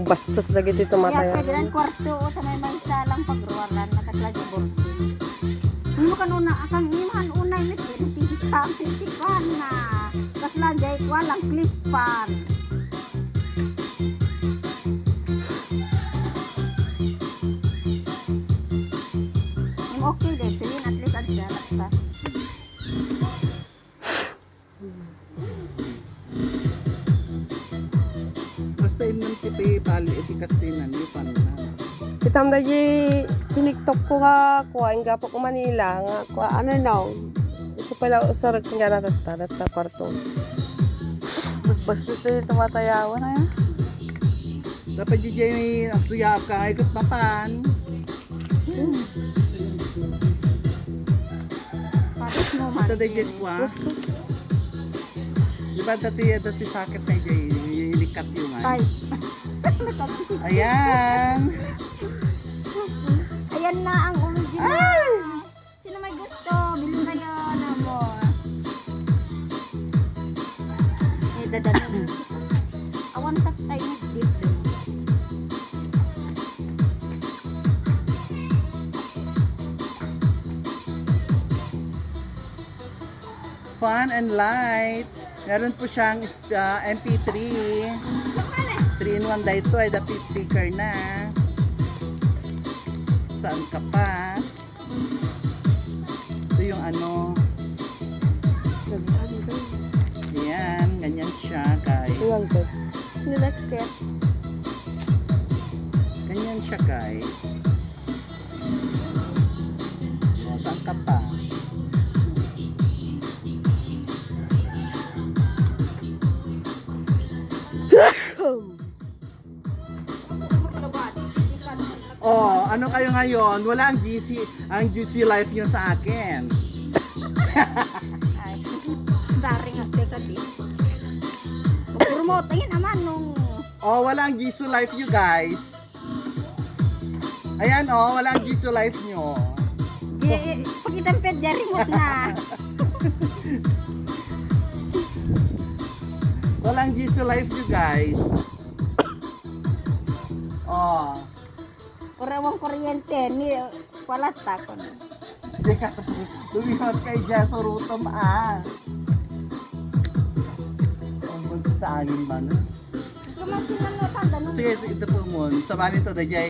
Bastos lagi dito Kaya mataya. pwede lang kwarto o sa may salang pagruwaran nakatlagi borte. Ano ka nuna akang iman unay mit sa tipan na. Kas lagay walang klipan. Okay deh, pilih at least ada lakta. Basta yun ng tipi pali etikastinan yung paano na. Itam da di tiniktok ko nga kuhain gapo ko Manila nga kuha ano now. Ito pala usar nga natatarat sa kwarto. Bastos na dito matayawan na yan. Dapat di dyan ang suyap ka ikot papan. Paris mo man. Ito dyan kwa. Diba dati sakit na dyan ilikat yung Ay. Ayan. Ayan na ang original. Sino may gusto? Bilhin kayo na mo. Eh, dadalhin. Awan tatay na dito. Fun and light. Meron po siyang MP3. 3-in-1 dito ay dati speaker na. Saan ka pa? Ito yung ano. Ayan, ganyan siya guys. Iwan ko. Next step. Ganyan siya guys. O, saan ka pa? Oh, ano kayo ngayon? Wala ang GC life nyo sa akin. Ay, starring at teka din. Promote ayun naman nung Oh, wala ang GC life nyo guys. Ayan oh, wala ang GC life nyo. pagitamped dyan remote na. Wala ang GC life nyo guys. Oh. Kurawang kuryente ni wala takon. Hindi ka lumipat kay Jeso Rutom Ang buntis sa alin ba na? Kumasin na no tanda no. Sige, ito po mo. Sa bali to,